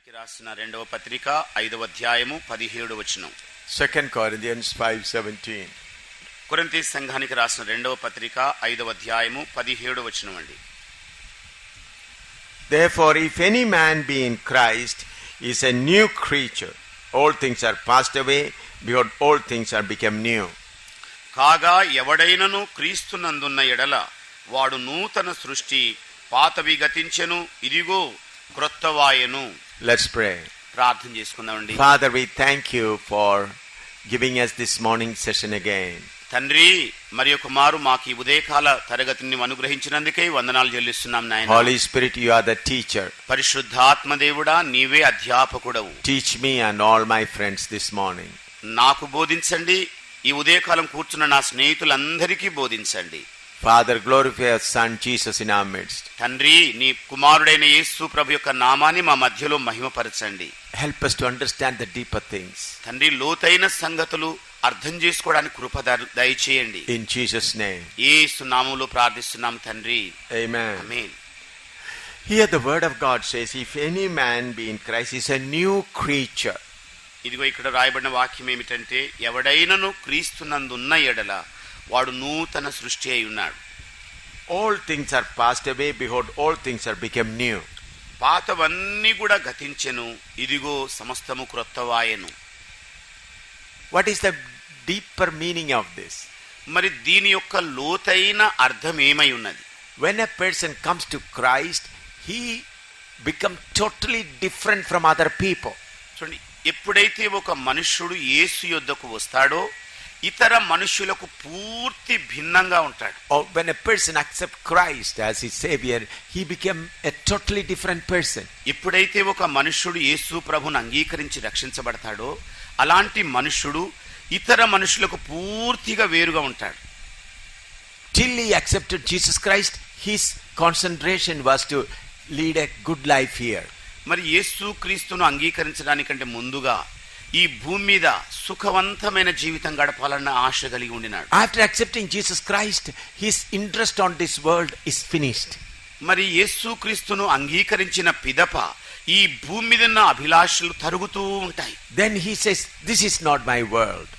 సంఘానికి రాసిన రెండవ పత్రిక 5వ అధ్యాయము 17వ వచనం. 2 Corinthians 5:17. కొరింథీ సంఘానికి రాసిన రెండవ పత్రిక 5వ అధ్యాయము 17వ వచనం అండి. Therefore, if any man be in Christ, he is a new creature. All things are passed away; behold, all things are become new. కాగా ఎవడైనను క్రీస్తునందున్న ఎడల వాడు నూతన సృష్టి, పాతవి గతించెను, ఇదిగో క్రొత్తవాయెను. Let's pray. ప్రార్థన చేసుకుందామండి. Father, we thank you for giving us this morning session again. తండ్రి, మరి ఒక మారు మాకు ఈ ఉదయకాల తరగతిని అనుగ్రహించినందుకే వందనాలు చెల్లిస్తున్నాం నాయన. Holy Spirit, you are the teacher. పరిశుద్ధాత్మ దేవుడా, నీవే అధ్యాపకుడవు. Teach me and all my friends this morning. నాకు బోధించండి, ఈ ఉదయకాలం కూర్చున్న నా స్నేహితులందరికీ బోధించండి. Father, glorify your Son Jesus in our midst. తండ్రి, నీ కుమారుడైన యేసు ప్రభు యొక్క నామాన్ని మా మధ్యలో మహిమపరచండి. Help us to understand the deeper things. తండ్రి, లోతైన సంగతులు అర్థం చేసుకోవడానికి కృప దయచేయండి. In Jesus' name. యేసు నామములో ప్రార్థిస్తున్నాం తండ్రి. Amen. Amen. Here the word of God says, if any man be in Christ, he is a new creature. ఇదిగో ఇక్కడ రాయబడిన వాక్యం ఏమిటంటే, ఎవడైనను క్రీస్తునందున్న ఎడల వాడు నూతన సృష్టి అయి ఉన్నాడు. All things are passed away; behold, all things are become new. పాతవన్నీ కూడా గతించెను, ఇదిగో సమస్తము క్రొత్తవాయెను. What is the deeper meaning of this? మరి దీని యొక్క లోతైన అర్థం ఏమై ఉన్నది? When a person comes to Christ, he becomes totally different from other people. చూడండి, ఎప్పుడైతే ఒక మనుష్యుడు యేసు యొద్దకు వస్తాడో ఇతర మనుష్యులకు పూర్తి భిన్నంగా ఉంటాడు. Or when a person accepts Christ as his savior, he becomes a totally different person. ఎప్పుడైతే ఒక మనుష్యుడు యేసు ప్రభువును అంగీకరించి రక్షించబడతాడో అలాంటి మనుష్యుడు ఇతర మనుషులకు పూర్తిగా వేరుగా ఉంటాడు. Till he accepted Jesus Christ, his concentration was to lead a good life here. మరి యేసు క్రీస్తును అంగీకరించడానికంటే ముందుగా ఈ భూమి మీద సుఖవంతమైన జీవితం గడపాలన్న ఆశ కలిగి ఉండినాడు. After accepting Jesus Christ, his interest on this world is finished. మరి యేసు క్రీస్తును అంగీకరించిన పిదప ఈ భూమి మీద ఉన్న అభిలాషలు తరుగుతూ ఉంటాయి. Then he says, this is not my world.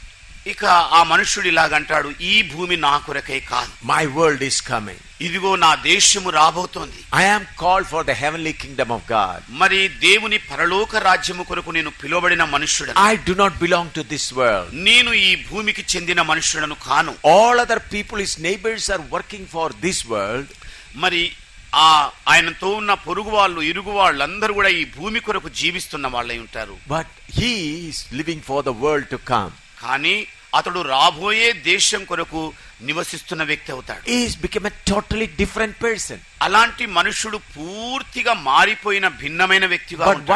ఇక ఆ మనుష్యుడు ఇలాగంటాడు, ఈ భూమి నా కొరకై కాదు, My world is coming. ఇదిగో నా దేశము రాబోతోంది. I am called for the heavenly kingdom of God. మరి దేవుని పరలోక రాజ్యము కొరకు నేను పిలువబడిన మనుష్యుడను. I do not belong to this world. నేను ఈ భూమికి చెందిన మనుష్యుడను కాను. All other people, his neighbors, are working for this world. మరి ఆయనతో ఉన్న పొరుగు వాళ్ళు, ఇరుగు వాళ్ళందరూ కూడా ఈ భూమి కొరకు జీవిస్తున్న వాళ్ళై ఉంటారు. But he is living for the world to come. కానీ అతడు రాబోయే దేశం కొరకు నివసిస్తున్న వ్యక్తి అవుతాడు. He has become a totally different person. అలాంటి మనుషుడు పూర్తిగా మారిపోయిన భిన్నమైన వ్యక్తిగా But ఉంటాడు.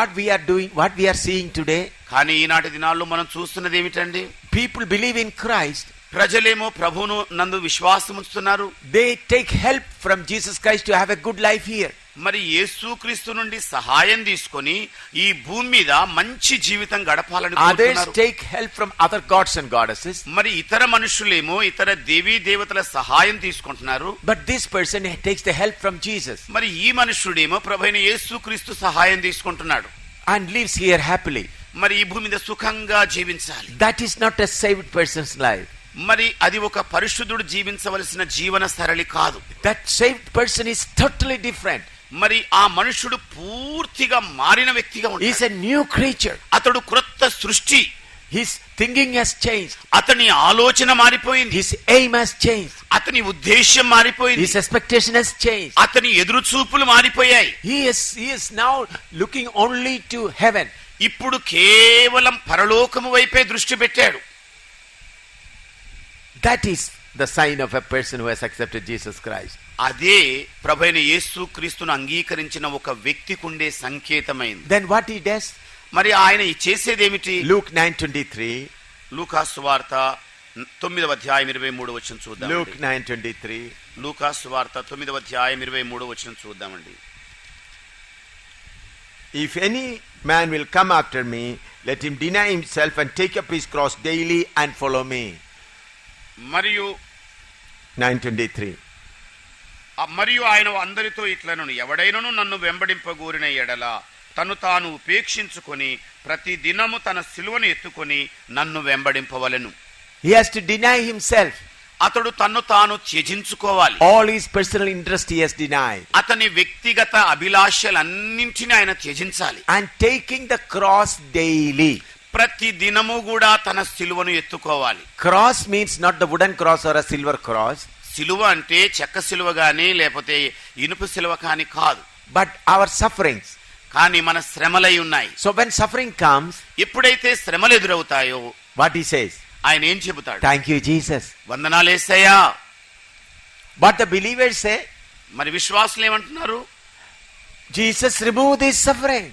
what we are seeing today, కానీ ఈనాటి దినాల్లో మనం చూస్తున్నది ఏమిటండి? people believe in Christ. ప్రజలేమో ప్రభువును నందు విశ్వాసం ఉంచుతున్నారు. They take help from Jesus Christ to have a good life here. మరి యేసుక్రీస్తు నుండి సహాయం తీసుకొని ఈ భూమి మీద మంచి జీవితం గడపాలని Others కోరుతున్నారు. take help from other gods and goddesses. మరి ఇతర మనుషులేమో ఇతర దేవీ దేవతల సహాయం తీసుకుంటున్నారు. But this person takes the help from Jesus మరి ఈ మనుషుడేమో ప్రభువైన యేసుక్రీస్తు సహాయం తీసుకుంటున్నాడు. and lives here happily. మరి ఈ భూమి మీద సుఖంగా జీవించాలి. That is not a saved person's life. మరి అది ఒక పరిశుద్ధుడు జీవించవలసిన జీవన సరళి కాదు. That saved person is totally different. మరి ఆ మనుషుడు పూర్తిగా మారిన వ్యక్తిగా He is ఉంటాడు. a new creature. అతడు క్రొత్త సృష్టి. His thinking has changed. అతని ఆలోచన మారిపోయింది. His aim has changed. అతని ఉద్దేశ్యం మారిపోయింది. His expectation has changed. అతని ఎదురు చూపులు మారిపోయాయి. He is now looking only to heaven. ఇప్పుడు కేవలం పరలోకము వైపే దృష్టి పెట్టాడు. That is the sign of a person who has accepted Jesus Christ. అదే ప్రభువైన యేసు క్రీస్తును అంగీకరించిన ఒక వ్యక్తికి ఉండే సంకేతమైంది. Then what he does? మరి ఆయన చేసేదేమిటి? Luke 9:23. లూకా సువార్త 9వ అధ్యాయం 23వ వచనం చూద్దాం. Luke 9:23. లూకా సువార్త 9వ అధ్యాయం 23వ వచనం చూద్దామండి. If any man will come after me, let him deny himself and take up his cross daily and follow me. మరియు 9:23. మరియు ఆయన అందరితో ఇట్లనను, ఎవడైనను నన్ను వెంబడింపగోరిన ఎడల తను తాను ఉపేక్షించుకొని ప్రతి దినము తన సిలువను ఎత్తుకొని నన్ను వెంబడింపవలెను. He has to deny himself. అతడు తన్ను తాను త్యజించుకోవాలి. All his personal interest he has denied. అతని వ్యక్తిగత అభిలాషలన్నింటినీ ఆయన త్యజించాలి. And taking the cross daily. ప్రతి దినము కూడా తన సిలువను ఎత్తుకోవాలి. Cross means not the wooden cross or a silver cross. సిలువ అంటే చెక్క సిలువ గాని లేకపోతే ఇనుప సిలువ కాని కాదు. But our sufferings. కానీ మన శ్రమలై ఉన్నాయి. So when suffering comes, ఎప్పుడైతే శ్రమలు ఎదురవుతాయో what he says? ఆయన ఏం చెబుతాడు? Thank you, Jesus. వందనాలు యేసయ్యా. But the believers say, మరి విశ్వాసులు ఏమంటున్నారు? Jesus, remove this suffering.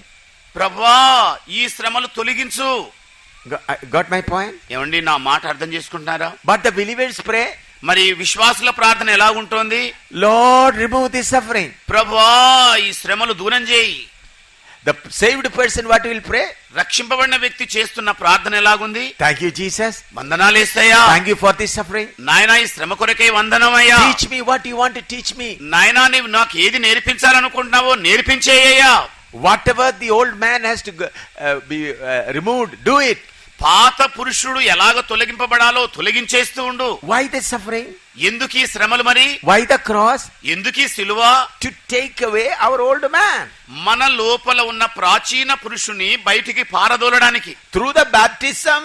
ప్రభువా ఈ శ్రమలు తొలగించు. Got my point? ఏమండి నా మాట అర్థం చేసుకుంటున్నారా? But the believers pray, మరి విశ్వాసుల ప్రార్థన ఎలా ఉంటుంది? Lord, remove this suffering. ప్రభువా ఈ శ్రమలు దూరం చేయి. The saved person what will pray? రక్షింపబడిన వ్యక్తి చేస్తున్న ప్రార్థన ఎలాగుంది? Thank you, Jesus. వందనాలు యేసయ్యా. Thank you for this suffering. నాయనా ఈ శ్రమ కొరకే వందనమయ్యా. Teach me what you want to teach me. నాయనా నీవు నాకు ఏది నేర్పించాలనుకుంటున్నావో నేర్పించేయ్యా. Whatever the old man has to be removed, do it. పాత పురుషుడు ఎలాగ తొలగింపబడాలో తొలగించేస్తూ ఉండు. Why the suffering? ఎందుకు ఈ శ్రమలు మరి? Why the cross? ఎందుకు ఈ సిలువ? To take away our old man. మన లోపల ఉన్న ప్రాచీన పురుషుని బయటికి పారదోలడానికి. Through the baptism,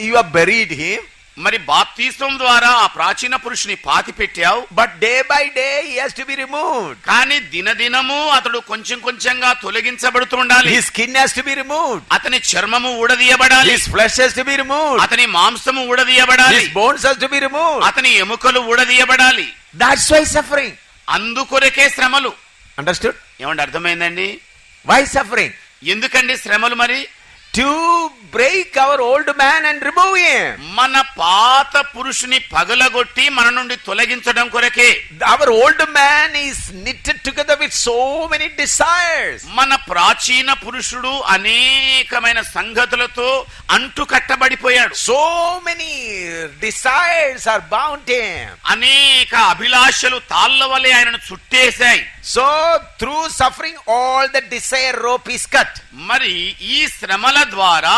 you have buried him. మరి బాప్తిసం ద్వారా ఆ ప్రాచీన పురుషుని పాతి పెట్టావు. But day by day he has to be removed. కానీ దినదినము అతడు కొంచెం కొంచెంగా తొలగించబడుతూ ఉండాలి. His skin has to be removed. అతని చర్మము ఊడదీయబడాలి. His flesh has to be removed. అతని మాంసము ఊడదీయబడాలి. His bones has to be removed. అతని ఎముకలు ఊడదీయబడాలి. That's why suffering. అందుకొరకే శ్రమలు. Understood? ఏమంటే అర్థమైందండి? Why suffering? ఎందుకండి శ్రమలు మరి? To break our old man and remove him. మన పాత పురుషుని పగలగొట్టి మన నుండి తొలగించడం కొరకే. Our old man is knitted together with so many desires. మన ప్రాచీన పురుషుడు అనేకమైన సంగతులతో అంటు కట్టబడిపోయాడు. So many desires are bound to him. అనేక అభిలాషలు తాళ్ళ వలె ఆయనను చుట్టేశాయి. So through suffering all the desire rope is cut. మరి ఈ శ్రమల ద్వారా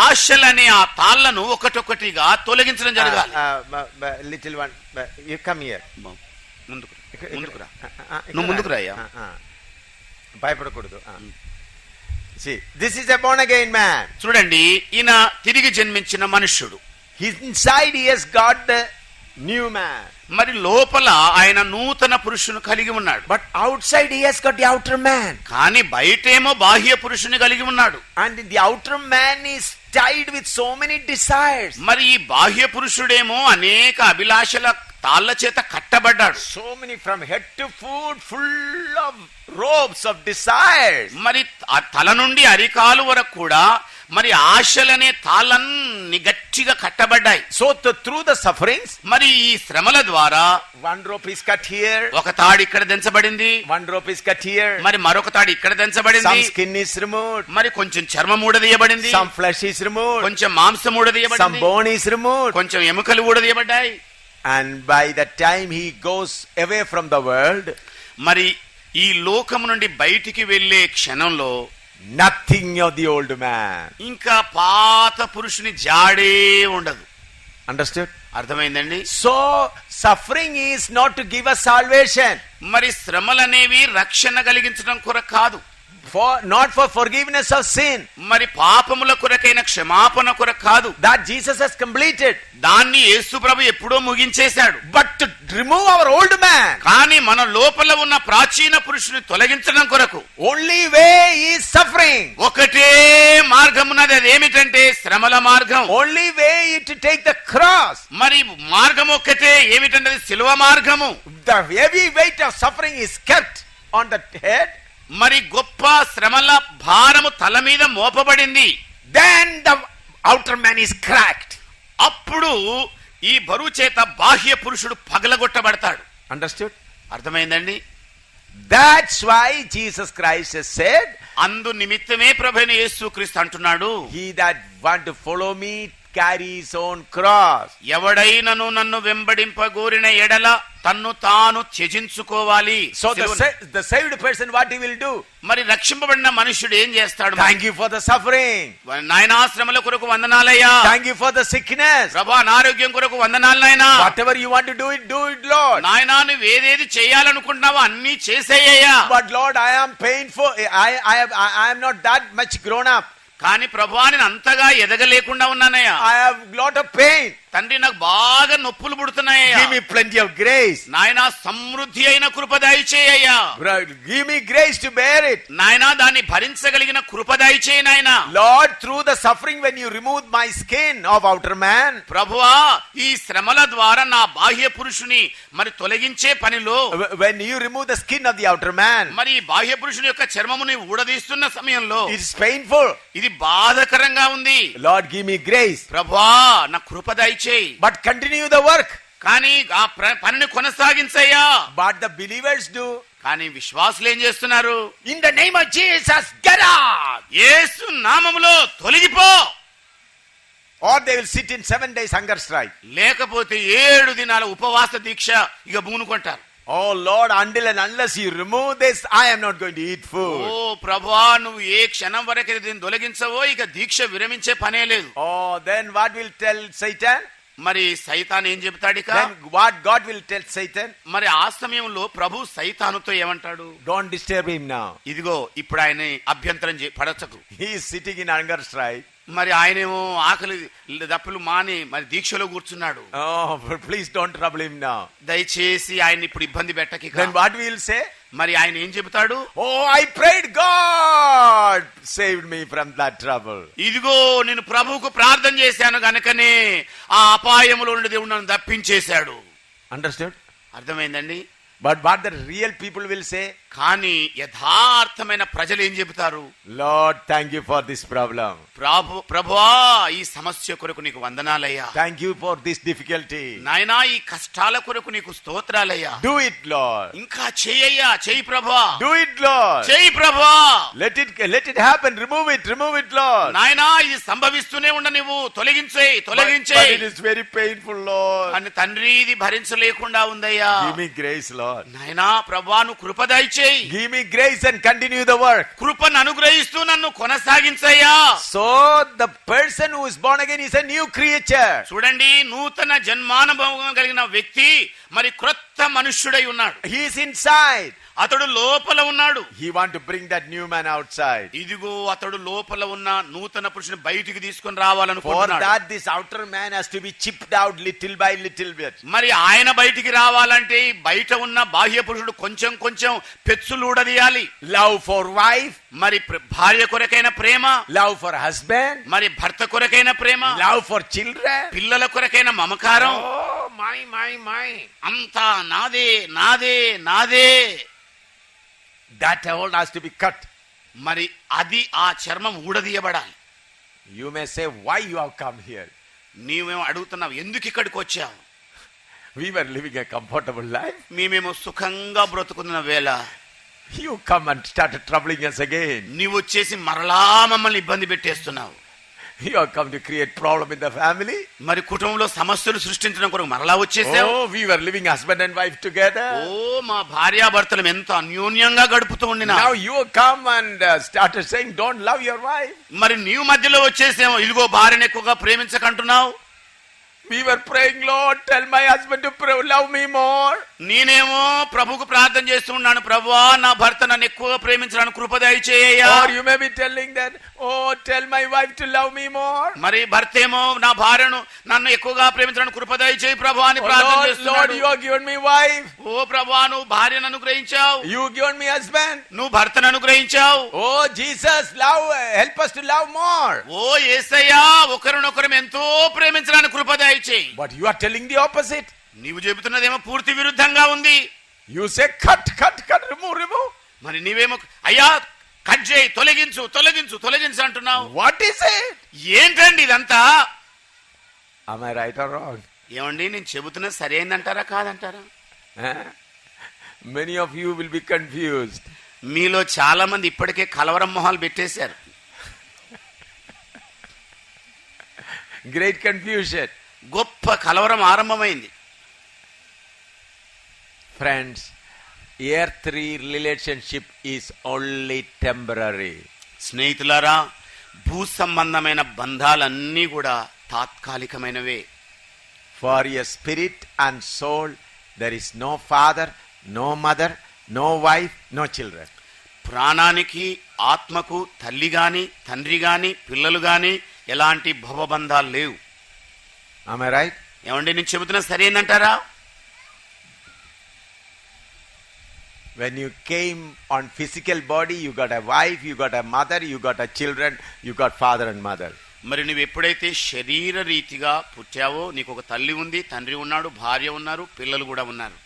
ఆశలనే ఆ తాళ్లను ఒకటొకటిగా తొలగించడం జరగాలి. Little one, you come here. ముందుకురా. నువ్వు ముందుకురాయ్యా. భయపడకూడదు. See, this is a born again man. చూడండి ఈయన తిరిగి జన్మించిన మనుష్యుడు. Inside he has got the new man. మరి లోపల ఆయన నూతన పురుషుని కలిగి ఉన్నాడు. But outside he has got the outer man. కానీ బయటేమో బాహ్య పురుషుని కలిగి ఉన్నాడు. And the outer man is tied with so many desires. మరి ఈ బాహ్య పురుషుడేమో అనేక అభిలాషల తాళ్ళ చేత కట్టబడ్డాడు. So many from head to foot full of ropes of desires. మరి ఆ తల నుండి అరికాలు వరకు కూడా మరి ఆశలనే తాళ్ళన్ని గట్టిగా కట్టబడ్డాయి. So through the sufferings, మరి ఈ శ్రమల ద్వారా one rope is cut here, ఒక తాడు ఇక్కడ దించబడింది. one rope is cut here, మరి మరొక తాడు ఇక్కడ దించబడింది. some skin is removed, మరి కొంచెం చర్మం ఊడదీయబడింది. some flesh is removed, కొంచెం మాంసం some ఊడదీయబడింది. bone is removed. కొంచెం ఎముకలు ఊడదీయబడ్డాయి. And by the time he goes away from the world, మరి ఈ లోకం నుండి బయటికి వెళ్ళే క్షణంలో nothing of the old man. ఇంకా పాత పురుషుని జాడే ఉండదు. Understood? అర్థమైందండి? So suffering is not to give us salvation. మరి శ్రమలనేవి రక్షణ కలిగించడం కొరకు కాదు. Not for forgiveness of sin. మరి పాపముల కొరకైన క్షమాపణ కొరకు కాదు. That Jesus has completed. దాన్ని యేసు ప్రభు ఎప్పుడో ముగించేశాడు. But to remove our old man. కానీ మన లోపల ఉన్న ప్రాచీన పురుషుని తొలగించడం కొరకు Only way is suffering. ఒకటే మార్గం ఉన్నది. అది ఏమిటంటే శ్రమల మార్గం. Only way is to take the cross. మరి మార్గం ఒక్కటే. ఏమిటంటే అది శిలువ మార్గము. The heavy weight of suffering is kept on the head. మరి గొప్ప శ్రమల భారము తల మీద మోపబడింది. Then the outer man is cracked. అప్పుడు ఈ బరువు చేత బాహ్య పురుషుడు పగలగొట్టబడతాడు. Understood? అర్థమైందండి? That's why Jesus Christ has said, అందు నిమిత్తమే ప్రభువైన యేసుక్రీస్తు అంటున్నాడు, he that want to follow me, carry his own cross. ఎవడైనను నన్ను వెంబడింపగోరిన ఎడల తన్ను తాను త్యజించుకోవాలి. So the saved person, what he will do? మరి రక్షింపబడిన మనుష్యుడు ఏం చేస్తాడు? Thank you for the suffering. నాయనా శ్రమల కొరకు వందనాలయ్యా. Thank you for the sickness. ప్రభువా నా ఆరోగ్యం కొరకు వందనాలు నాయనా. Whatever you want to do it, Lord. నాయనా నువ్వు ఏదేది చేయాలనుకుంటున్నావో అన్ని చేసేయ్యా. But Lord, I am painful. I am not that much grown up. కానీ ప్రభువా నేను అంతగా ఎదగలేకుండా ఉన్నానయ్యా. I have lot of pain. తండ్రి నాకు బాగా నొప్పులు పుడుతున్నాయ్యా. Give me plenty of grace. నాయనా సమృద్ధి అయిన కృప దయచేయ్యా. Give me grace to bear it. నాయనా దాన్ని భరించగలిగిన కృప దయచేయి నాయనా. Lord, through the suffering when you remove my skin of outer man. ప్రభువా ఈ శ్రమల ద్వారా నా బాహ్య పురుషుని మరి తొలగించే పనిలో When you remove the skin of the outer man. మరి బాహ్య పురుషుని యొక్క చర్మముని ఊడదీస్తున్న సమయంలో It is painful. ఇది బాధకరంగా ఉంది. Lord, give me grace. ప్రభువా నా కృప దయచేయి. But continue the work. కానీ ఆ పనిని కొనసాగించయ్యా. But the believers do. కానీ విశ్వాసులు ఏం చేస్తున్నారు? In the name of Jesus, get out. యేసు నామములో తొలగిపో. Or they will sit in 7 days hunger strike. లేకపోతే 7 దినాల ఉపవాస దీక్ష ఇక బూనుకుంటారు. Oh Lord, until and unless you remove this, I am not going to eat food. ఓ ప్రభువా నువ్వు ఏ క్షణం వరకు దీన్ని తొలగించవో ఇక దీక్ష విరమించే పనే లేదు. Oh, then what will tell Satan? మరి సైతాన్ ఏం చెప్తాడు ఇక? Then what God will tell Satan? మరి ఆ సమయంలో ప్రభు సైతానుతో ఏమంటాడు? Don't disturb him now. ఇదిగో ఇప్పుడు ఆయన అభ్యంతరం పడచకు. He is sitting in hunger strike. మరి ఆయనేమో ఆకలి దప్పులు మాని మరి దీక్షలో కూర్చున్నాడు. Oh, please don't trouble him now. దయచేసి ఆయన ఇప్పుడు ఇబ్బంది పెట్టకి. Then what will say? మరి ఆయన ఏం చెబుతాడు? Oh, I prayed, God saved me from that trouble. ఇదిగో నేను ప్రభువుకు ప్రార్థన చేశాను గనుకనే ఆ అపాయములో నుండి దేవుడు నన్ను తప్పించేశాడు. Understood? అర్థమైందండి? But what the real people will say? కానీ యథార్థమైన ప్రజలు ఏం చెబుతారు? Lord, thank you for this problem. ప్రభువా ఈ సమస్య కొరకు నీకు వందనాలయ్యా. Thank you for this difficulty. నాయనా ఈ కష్టాల కొరకు నీకు స్తోత్రాలయ్యా. Do it, Lord. ఇంకా చెయ్యయ్యా, చెయ్యి ప్రభువా. Do it, Lord. చెయ్యి ప్రభువా. Let it happen. Remove it, Lord. నాయనా ఇది సంభవిస్తూనే ఉండ నువ్వు తొలగించేయి. But it is very painful, Lord. అని తండ్రి ఇది భరించలేకుండా ఉందయ్యా. Give me grace, Lord. నాయనా ప్రభువా నువ్వు కృప దయచేయి. Give me grace and continue the work. కృపను అనుగ్రహిస్తూ నన్ను కొనసాగించయ్యా. So the person who is born again is a new creature. చూడండి నూతన జన్మానుభవం కలిగిన వ్యక్తి మరి క్రొత్త మనుష్యుడై ఉన్నాడు. He is inside. అతడు లోపల ఉన్నాడు. He want to bring that new man outside. ఇదిగో అతడు లోపల ఉన్న నూతన పురుషుని బయటికి తీసుకొని రావాలనుకుంటున్నాడు. For that this outer man has to be chipped out little by little bit. మరి ఆయన బయటికి రావాలంటే బయట ఉన్న బాహ్య పురుషుడు కొంచెం కొంచెం పెచ్చులూడదీయాలి. Love for wife, మరి భార్య కొరకైన ప్రేమ, love for husband, మరి భర్త కొరకైన ప్రేమ, love for children, పిల్లల కొరకైన మమకారం. oh my అంతా నాదే నాదే నాదే. That all has to be cut. మరి అది ఆ చర్మం ఊడదీయబడాలి. You may say, why you have come here? నీవేమో అడుగుతున్నావు ఎందుకు ఇక్కడికి వచ్చావు? We were living a comfortable life. మేమేమో సుఖంగా బ్రతుకుతున్న వేళ You come and started troubling us again. నీవు వచ్చేసి మరలా మమ్మల్ని ఇబ్బంది పెట్టేస్తున్నావు. You have come to create problem in the family. మరి కుటుంబంలో సమస్యలు సృష్టించడం కొరకు మరలా వచ్చేసావు. Oh, we were living husband and wife together. ఓ మా భార్యాభర్తలు ఎంత అన్యోన్యంగా గడుపుతూ ఉండినా Now you come and started saying don't love your wife. మరి నీవు మధ్యలో వచ్చేసేమో ఇదిగో భార్యను ఎక్కువగా ప్రేమించకంటున్నావు. We were praying, Lord, tell my husband to love me more. నేనేమో ప్రభుకు ప్రార్థన చేస్తూ ఉన్నాను, ప్రభువా నా భర్త నన్ను ఎక్కువగా ప్రేమించడానికి కృప దయచేయ్యా. Or you may be telling that, oh, tell my wife to love me more. మరి భర్త ఏమో నా భార్యను నన్ను ఎక్కువగా ప్రేమించడానికి కృప దయచేయి ప్రభువా అని ప్రార్థన చేస్తున్నాడు. Lord, you have given me wife. ఓ ప్రభువా నువ్వు భార్యను అనుగ్రహించావు. You given me husband. నువ్వు భర్తను అనుగ్రహించావు. Oh, Jesus, help us to love more. ఓ యేసయ్యా ఒకరినొకరు ఎంతో ప్రేమించడానికి కృప దయచేయి. But you are telling the opposite. నీవు చెబుతున్నదేమో పూర్తి విరుద్ధంగా ఉంది. You say cut, remove. మరి నీవేమో అయ్యా కట్ చేయి, తొలగించు అంటున్నావు. What is it? ఏంటండి ఇదంతా? Am I right or wrong? ఏమండి నేను చెబుతున్నా సరైందంటారా కాదంటారా? Many of you will be confused. మీలో చాలా మంది ఇప్పటికే కలవరం మొహాలు పెట్టేశారు. Great confusion. గొప్ప కలవరం ఆరంభమైంది. Friends, earthly relationship is only temporary. స్నేహితులారా, భూ సంబంధమైన బంధాలన్నీ కూడా తాత్కాలికమైనవే. For your spirit and soul, there is no father, no mother, no wife, no children. ప్రాణానికి ఆత్మకు తల్లి గాని తండ్రి గాని పిల్లలు గాని ఎలాంటి భవబంధాలు లేవు. Am I right? ఏమండి నేను చెబుతున్నా సరేనంటారా? When you came on physical body, you got a wife, you got a mother, you got a children, you got father and mother. మరి నువ్వు ఎప్పుడైతే శరీర రీతిగా పుట్టావో నీకు ఒక తల్లి ఉంది, తండ్రి ఉన్నాడు, భార్య ఉన్నారు, పిల్లలు కూడా ఉన్నారు.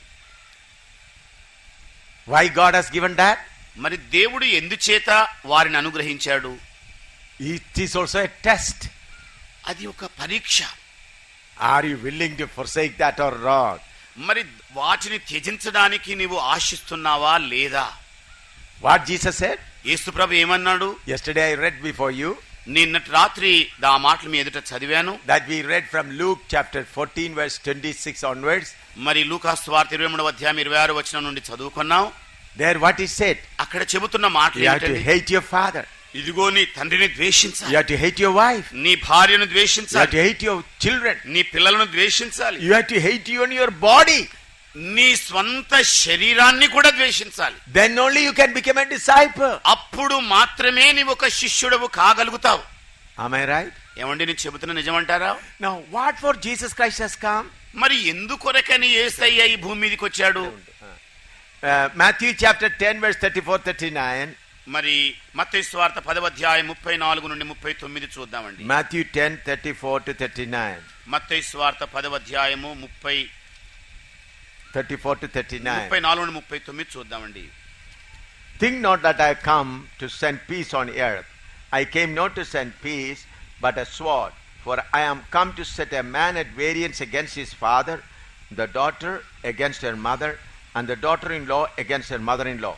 Why God has given that? మరి దేవుడు ఎందుచేత వారిని అనుగ్రహించాడు? It is also a test. అది ఒక పరీక్ష. Are you willing to forsake that or not? మరి వాటిని త్యజించడానికి నీవు ఆశిస్తున్నావా లేదా? What Jesus said? యేసుప్రభు ఏమన్నాడు? Yesterday I read before you. నిన్నటి రాత్రి ఆ మాటలు మీ ఎదుట చదివాను. That we read from Luke chapter 14 verse 26 onwards. మరి లూకా సువార్త 23వ అధ్యాయం 26 వచనం నుండి చదువుకున్నాం. There what he said? అక్కడ చెబుతున్న మాటలు You have to ఏంటంటే, hate your father. ఇదిగో నీ తండ్రిని You ద్వేషించాలి, have to hate your wife. నీ భార్యను You have ద్వేషించాలి, to hate your children. నీ పిల్లలను ద్వేషించాలి, You have to hate even your body. నీ స్వంత శరీరాన్ని కూడా ద్వేషించాలి. Then only you can become a disciple. అప్పుడు మాత్రమే నీవు ఒక శిష్యుడవు కాగలుగుతావు. Am I right? ఏమండి నేను చెబుతున్న నిజమంటారా? Now what for Jesus Christ has come? మరి ఎందుకొరకని యేసయ్య ఈ భూమి మీదకి వచ్చాడు? Matthew chapter 10 verse 34-39. మరి మత్తయి సువార్త 10వ అధ్యాయం 34 నుండి 39 చూద్దామండి. Matthew 10:34-39. మత్తయి సువార్త 10వ అధ్యాయము 34-39. 34 నుండి 39 చూద్దామండి. Think not that I come to send peace on earth. I came not to send peace, but a sword. For I am come to set a man at variance against his father, the daughter against her mother, and the daughter-in-law against her mother-in-law.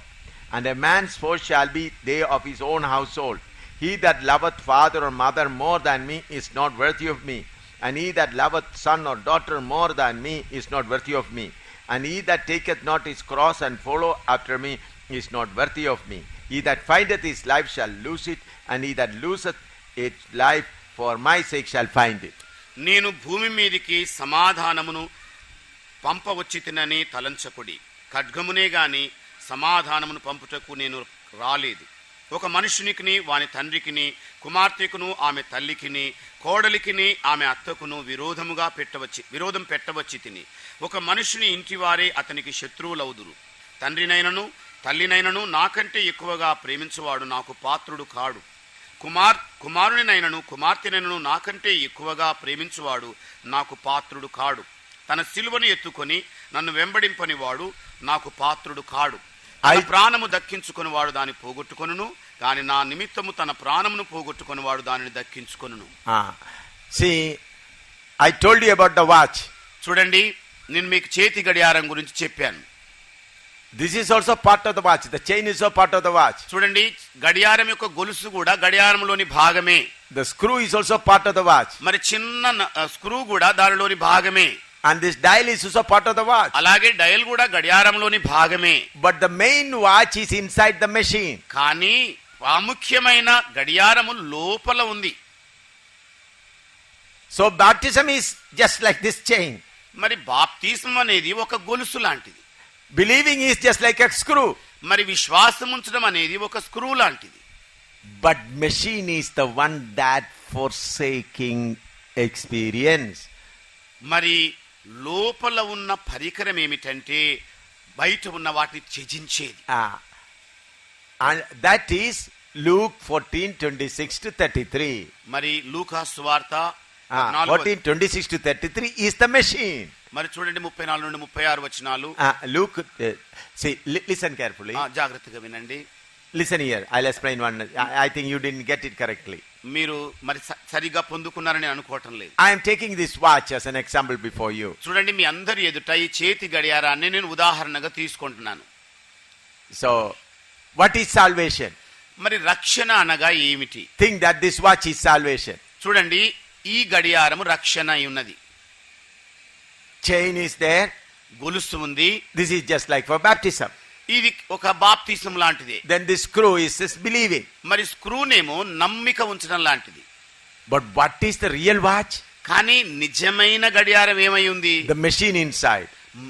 And a man's foe shall be they of his own household. He that loveth father or mother more than me is not worthy of me. And he that loveth son or daughter more than me is not worthy of me. And he that taketh not his cross and follow after me is not worthy of me. He that findeth his life shall lose it, and he that loseth its life for my sake shall find it. నేను భూమి మీదికి సమాధానమును పంపవచ్చితినని తలంచకుడి. ఖడ్గమునే గాని సమాధానమును పంపుటకు నేను రాలేదు. ఒక మనుషునికిని వాని తండ్రికిని కుమార్తెకును ఆమె తల్లికిని కోడలికిని ఆమె అత్తకును విరోధం పెట్టవచ్చి తిని ఒక మనుషుని ఇంటివారే అతనికి శత్రువులవుదురు. తండ్రినైనను తల్లినైనను నాకంటే ఎక్కువగా ప్రేమించువాడు నాకు పాత్రుడు కాడు. కుమారునినైనను కుమార్తెనైనను నాకంటే ఎక్కువగా ప్రేమించువాడు నాకు పాత్రుడు కాడు. తన సిలువను ఎత్తుకొని నన్ను వెంబడింపని వాడు నాకు పాత్రుడు కాడు. తన ప్రాణము దక్కించుకొని వాడు దాన్ని పోగొట్టుకొనును, కానీ నా నిమిత్తము తన ప్రాణమును పోగొట్టుకొని వాడు దానిని దక్కించుకొనును. See, I told you about the watch. చూడండి, నేను మీకు చేతి గడియారం గురించి చెప్పాను. This is also part of the watch. The chain is also part of the watch. చూడండి, గడియారం యొక్క గొలుసు కూడా గడియారంలోని భాగమే. The screw is also part of the watch. మరి చిన్న స్క్రూ కూడా దానిలోని భాగమే. And this dial is also part of the watch. అలాగే డయల్ కూడా గడియారంలోని భాగమే. But the main watch is inside the machine. కానీ ప్రాముఖ్యమైన గడియారము లోపల ఉంది. So baptism is just like this chain. మరి బాప్తిస్మం అనేది ఒక గొలుసు లాంటిది. Believing is just like a screw. మరి విశ్వాసం ఉంచడం అనేది ఒక స్క్రూ లాంటిది. But machine is the one that forsaking experience. మరి లోపల ఉన్న పరికరం ఏమిటంటే బయట ఉన్న వాటిని త్యజించేది. And that is Luke 14:26-33. మరి లూకా సువార్త 14:26-33 is the machine. మరి చూడండి 34 నుండి 36 వచనాలు. Luke, see, listen carefully. జాగ్రత్తగా వినండి. Listen here, I'll explain one. I think you didn't get it correctly. మీరు మరి సరిగా పొందుకున్నారని అనుకోవటం లేదు. I am taking this watch as an example before you. చూడండి, మీ అందరి ఎదుట ఈ చేతి గడియారాన్ని నేను ఉదాహరణగా తీసుకుంటున్నాను. So, what is salvation? మరి రక్షణ అనగా ఏమిటి? Think that this watch is salvation. చూడండి, ఈ గడియారము రక్షణ అయి ఉన్నది. Chain is there. గొలుసు ఉంది. This is just like for baptism. ఇది ఒక బాప్తిసం లాంటిది. Then this screw is this believing. మరి స్క్రూనేమో నమ్మిక ఉంచడం లాంటిది. But what is the real watch? కానీ నిజమైన గడియారం ఏమై ఉంది? The machine inside.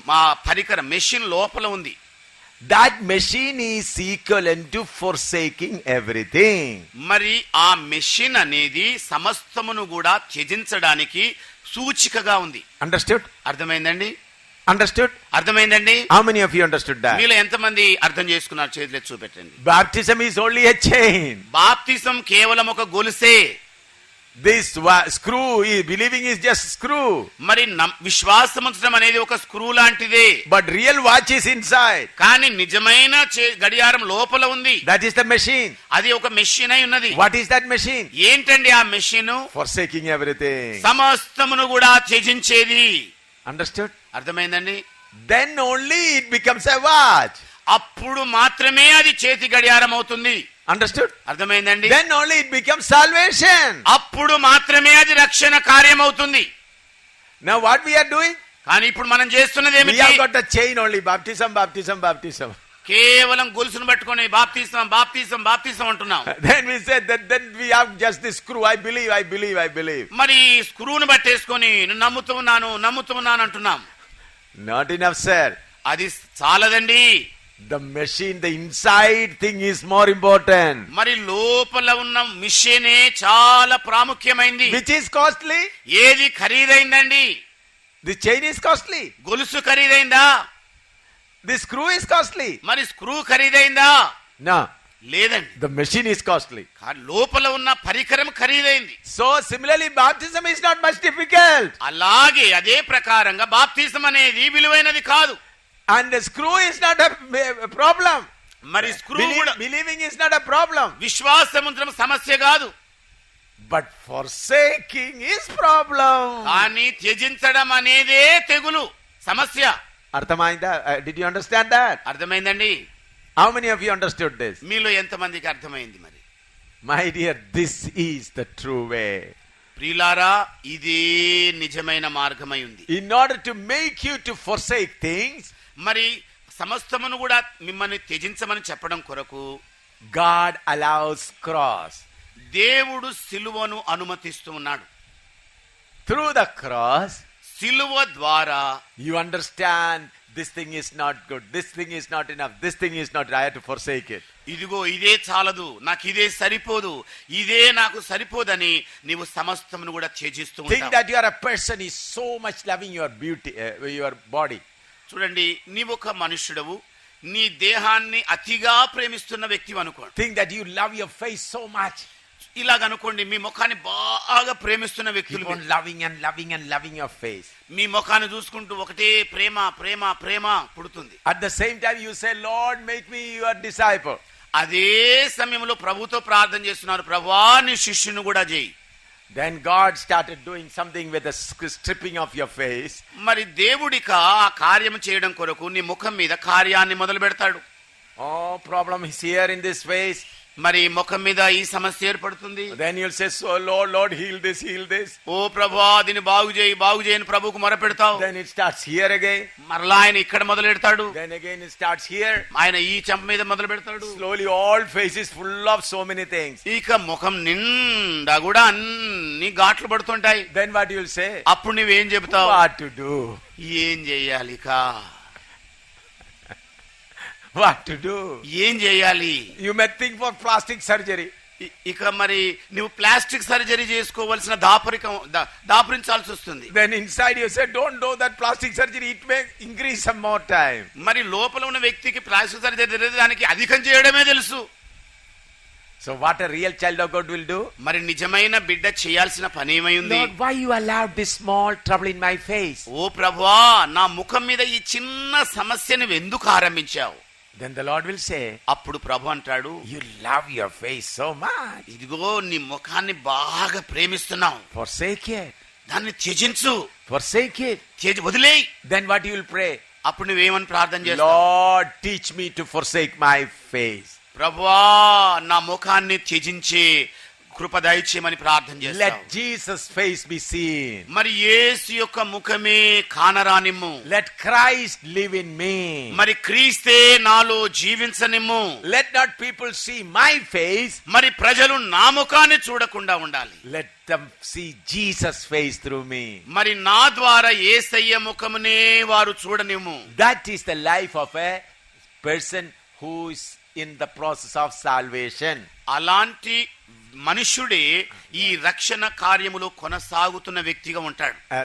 మా పరికరం మెషిన్ లోపల ఉంది. That machine is equivalent to forsaking everything. మరి ఆ మెషిన్ అనేది సమస్తమును కూడా త్యజించడానికి సూచికగా ఉంది. Understood? అర్థమైందండి? Understood? అర్థమైందండి? How many of you understood that? మీలో ఎంతమంది అర్థం చేసుకున్నారు? చేతులు ఎత్తి చూపెట్టండి. Baptism is only a chain. బాప్తిసం కేవలం ఒక గొలుసే. This screw is believing is just screw. మరి విశ్వాసం ఉంచడం అనేది ఒక స్క్రూ లాంటిదే. But real watch is inside. కానీ నిజమైన గడియారం లోపల ఉంది. That is the machine. అది ఒక మెషిన్ అయి ఉన్నది. What is that machine? ఏంటండి ఆ మెషిన్? Forsaking everything. సమస్తమును కూడా త్యజించేది. Understood? అర్థమైందండి? Then only it becomes a watch. అప్పుడు మాత్రమే అది చేతి గడియారం అవుతుంది. Understood? అర్థమైందండి? Then only it becomes salvation. అప్పుడు మాత్రమే అది రక్షణ కార్యం అవుతుంది. Now what we are doing? కానీ ఇప్పుడు మనం చేస్తున్నది We ఏమిటి? have got a chain only. Baptism, baptism, baptism. కేవలం గొలుసును పట్టుకొని బాప్తిసం బాప్తిసం బాప్తిసం అంటున్నాం. Then we said that then we have just this screw. I believe, I believe, I believe. మరి స్క్రూను పట్టేసుకొని నమ్ముతున్నాను నమ్ముతున్నాను అంటున్నాం. Not enough, sir. అది చాలదండి. The machine, the inside thing is more important. మరి లోపల ఉన్న మిషనే చాలా ప్రాముఖ్యమైంది. Which is costly? ఏది ఖరీదైందండి? The chain is costly. గొలుసు ఖరీదైందా? The screw is costly. మరి స్క్రూ ఖరీదైందా? No. లేదండి. The machine is costly. కానీ లోపల ఉన్న పరికరం ఖరీదైంది. So similarly, baptism is not much difficult. అలాగే అదే ప్రకారంగా బాప్తిసం అనేది విలువైనది కాదు. And the screw is not a problem. మరి స్క్రూ కూడా Believing is not a problem. విశ్వాసం ఉంచడం సమస్య కాదు. But forsaking is problem. కానీ త్యజించడం అనేదే తెగులు సమస్య. అర్థమైందా? Did you understand that? అర్థమైందండి? How many of you understood this? మీలో ఎంతమందికి అర్థమైంది? మరి My dear, this is the true way. ప్రియులారా, ఇదే నిజమైన మార్గమై ఉంది. In order to make you to forsake things, మరి సమస్తమును కూడా మిమ్మల్ని త్యజించమని చెప్పడం కొరకు God allows cross. దేవుడు సిలువను అనుమతిస్తూ ఉన్నాడు. Through the cross, సిలువ ద్వారా you understand this thing is not good, this thing is not enough, this thing is not, I have to forsake it. ఇదిగో ఇదే చాలదు, నాకు ఇదే సరిపోదు, ఇదే నాకు సరిపోదని నీవు సమస్తమును కూడా త్యజిస్తూ Think ఉంటావు. that you are a person is so much loving your beauty, your body. చూడండి, నీవొక మనుష్యుడవు, నీ దేహాన్ని అతిగా ప్రేమిస్తున్న వ్యక్తి అనుకోండి. Think that you love your face so much. ఇలాగనుకోండి, మీ ముఖాన్ని బాగా ప్రేమిస్తున్న వ్యక్తులు Keep on loving and loving and loving your face. మీ ముఖాన్ని చూసుకుంటూ ఒకటే ప్రేమ ప్రేమ ప్రేమ పుడుతుంది. At the same time you say, Lord, make me your disciple. అదే సమయంలో ప్రభుతో ప్రార్థన చేస్తున్నారు, ప్రభువా నీ శిష్యుని కూడా చేయి. Then God started doing something with the stripping of your face. మరి దేవుడిక ఆ కార్యం చేయడం కొరకు నీ ముఖం మీద కార్యాన్ని మొదలు పెడతాడు. Oh, problem is here in this face. మరి ముఖం మీద ఈ సమస్య ఏర్పడుతుంది. Then you'll say, so Lord, heal this, heal this. ఓ ప్రభువా దీన్ని బాగు చేయని ప్రభువుకు మొరపెడతావు. Then it starts here again. మరలా ఆయన ఇక్కడ మొదలు పెడతాడు. Then again it starts here. ఆయన ఈ చెంప మీద మొదలు పెడతాడు. Slowly all faces full of so many things. ఇక ముఖం నిండా కూడా అన్ని ఘాట్లు పడుతుంటాయి. Then what you'll say? అప్పుడు నువ్వేం చెబుతావు? What to do? ఏం చెయ్యాలి? What to do? ఏం చేయాలి? You may think for plastic surgery. ఇక మరి నువ్వు ప్లాస్టిక్ సర్జరీ చేసుకోవాల్సిన దాపురించాల్సి వస్తుంది. Then inside you say, don't do that plastic surgery, it may increase some more time. మరి లోపల ఉన్న వ్యక్తికి ప్లాస్టిక్ సర్జరీ దానికి అధికం చేయడమే తెలుసు. So what a real child of God will do? మరి నిజమైన బిడ్డ చేయాల్సిన పని ఏమై ఉంది? Lord, why you allowed this small trouble in my face? ఓ ప్రభువా, నా ముఖం మీద ఈ చిన్న సమస్యను ఎందుకు ఆరంభించావు? Then the Lord will say, అప్పుడు ప్రభు అంటాడు, you love your face so much. ఇదిగో నీ ముఖాన్ని బాగా ప్రేమిస్తున్నావు, Forsake it. దాన్ని త్యజించు, Forsake it. వదిలేయ్. Then what you will pray? అప్పుడు నువ్వేమని ప్రార్థన చేస్తావు? Lord, teach me to forsake my face. ప్రభువా నా ముఖాన్ని త్యజించే కృప దయచేయమని ప్రార్థన చేస్తాం. Let Jesus' face be seen. మరి యేసు యొక్క ముఖమే కానరానిమ్ము. Let Christ live in me. మరి క్రీస్తే నాలో జీవించనిమ్ము. Let not people see my face. మరి ప్రజలు నా ముఖాన్ని చూడకుండా ఉండాలి. Let them see Jesus' face through me. మరి నా ద్వారా యేసయ్య ముఖమునే వారు చూడనిమ్ము. That is the life of a person who is in the process of salvation. అలాంటి మనుష్యుడే ఈ రక్షణ కార్యములో కొనసాగుతున్న వ్యక్తిగా ఉంటాడు.